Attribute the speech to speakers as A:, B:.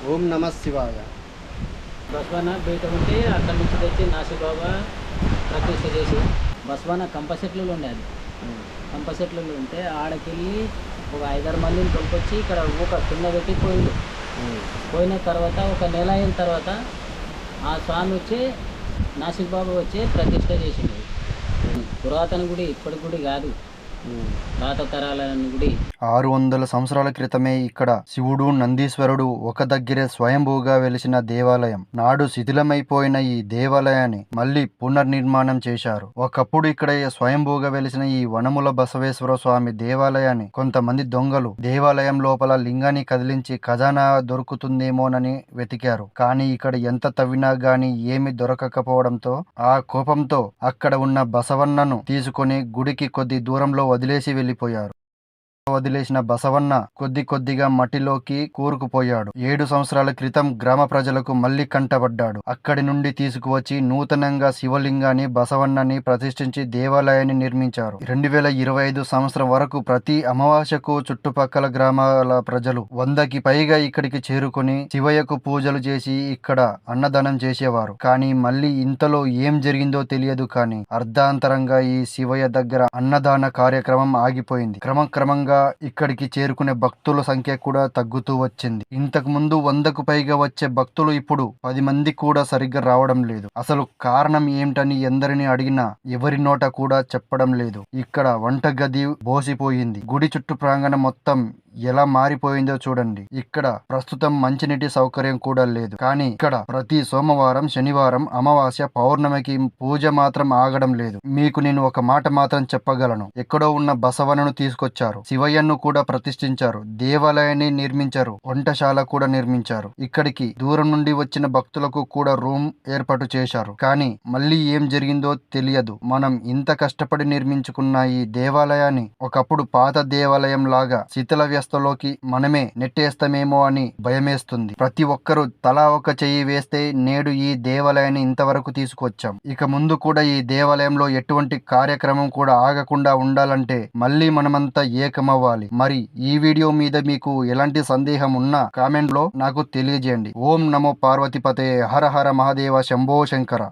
A: ఓం నమ శివాయ.
B: బసవన్న బయట ఉంటే అక్కడి నుంచి తెచ్చి నాసిబాబా ప్రతిష్ట చేసి బసవన్న కంప చెట్లలో ఉండే అది కంప చెట్లలో ఉంటే ఆడకెళ్ళి ఒక 5-6 మందిని కొనుక్కొచ్చి ఇక్కడ ఊక కింద పెట్టి పోయిండు. పోయిన తర్వాత ఒక నెల అయిన తర్వాత ఆ స్వామి వచ్చి నాసిక్ బాబా వచ్చి ప్రతిష్ట చేసిండు. పురాతన గుడి, ఇప్పటి గుడి కాదు, పాత తరాల గుడి.
C: 600 సంవత్సరాల క్రితమే ఇక్కడ శివుడు నందీశ్వరుడు ఒక దగ్గరే స్వయంభూగా వెలిసిన దేవాలయం. నాడు శిథిలమైపోయిన ఈ దేవాలయాన్ని మళ్ళీ పునర్నిర్మాణం చేశారు. ఒకప్పుడు ఇక్కడ స్వయంభూగా వెలిసిన ఈ వనముల బసవేశ్వర స్వామి దేవాలయాన్ని కొంతమంది దొంగలు దేవాలయం లోపల లింగాన్ని కదిలించి ఖజానా దొరుకుతుందేమోనని వెతికారు. కానీ ఇక్కడ ఎంత తవ్వినా గాని ఏమి దొరకకపోవడంతో ఆ కోపంతో అక్కడ ఉన్న బసవన్నను తీసుకొని గుడికి కొద్ది దూరంలో వదిలేసి వెళ్ళిపోయారు. వదిలేసిన బసవన్న కొద్ది కొద్దిగా మట్టిలోకి కూరుకుపోయాడు. 7 సంవత్సరాల క్రితం గ్రామ ప్రజలకు మళ్లీ కంటపడ్డాడు. అక్కడి నుండి తీసుకువచ్చి నూతనంగా శివలింగాన్ని బసవన్నని ప్రతిష్ఠించి దేవాలయాన్ని నిర్మించారు. 2025 సంవత్సరం వరకు ప్రతి అమావాస్యకు చుట్టుపక్కల గ్రామాల ప్రజలు 100కి పైగా ఇక్కడికి చేరుకుని శివయ్యకు పూజలు చేసి ఇక్కడ అన్నదానం చేసేవారు. కానీ మళ్ళీ ఇంతలో ఏం జరిగిందో తెలియదు. కానీ అర్ధాంతరంగా ఈ శివయ్య దగ్గర అన్నదాన కార్యక్రమం ఆగిపోయింది. క్రమక్రమంగా ఇక్కడికి చేరుకునే భక్తుల సంఖ్య కూడా తగ్గుతూ వచ్చింది. ఇంతకు ముందు 100కు పైగా వచ్చే భక్తులు ఇప్పుడు 10 మంది కూడా సరిగ్గా రావడం లేదు. అసలు కారణం ఏమిటని ఎందరిని అడిగినా ఎవరి నోట కూడా చెప్పడం లేదు. ఇక్కడ వంటగది బోసిపోయింది. గుడి చుట్టూ ప్రాంగణం మొత్తం ఎలా మారిపోయిందో చూడండి. ఇక్కడ ప్రస్తుతం మంచినీటి సౌకర్యం కూడా లేదు. కానీ ఇక్కడ ప్రతి సోమవారం, శనివారం, అమావాస్య, పౌర్ణమికి పూజ మాత్రం ఆగడం లేదు. మీకు నేను ఒక మాట మాత్రం చెప్పగలను. ఎక్కడో ఉన్న బసవన్నను తీసుకొచ్చారు, శివయ్యను కూడా ప్రతిష్ఠించారు, దేవాలయాన్ని నిర్మించారు, వంటశాల కూడా నిర్మించారు. ఇక్కడికి దూరం నుండి వచ్చిన భక్తులకు కూడా రూమ్ ఏర్పాటు చేశారు. కానీ మళ్ళీ ఏం జరిగిందో తెలియదు. మనం ఇంత కష్టపడి నిర్మించుకున్న ఈ దేవాలయాన్ని ఒకప్పుడు పాత దేవాలయం లాగా శిథిల వ్యవస్థలోకి మనమే నెట్టేస్తామేమో అని భయమేస్తుంది. ప్రతి ఒక్కరూ తలా ఒక చెయ్యి వేస్తే నేడు ఈ దేవాలయాన్ని ఇంతవరకు తీసుకొచ్చాం. ఇక ముందు కూడా ఈ దేవాలయంలో ఎటువంటి కార్యక్రమం కూడా ఆగకుండా ఉండాలంటే మళ్ళీ మనమంతా ఏకమవ్వాలి. మరి ఈ వీడియో మీద మీకు ఎలాంటి సందేహం ఉన్నా కామెంట్ లో నాకు తెలియజేయండి. ఓం నమో పార్వతీపతే, హర హర మహాదేవ, శంభో శంకర.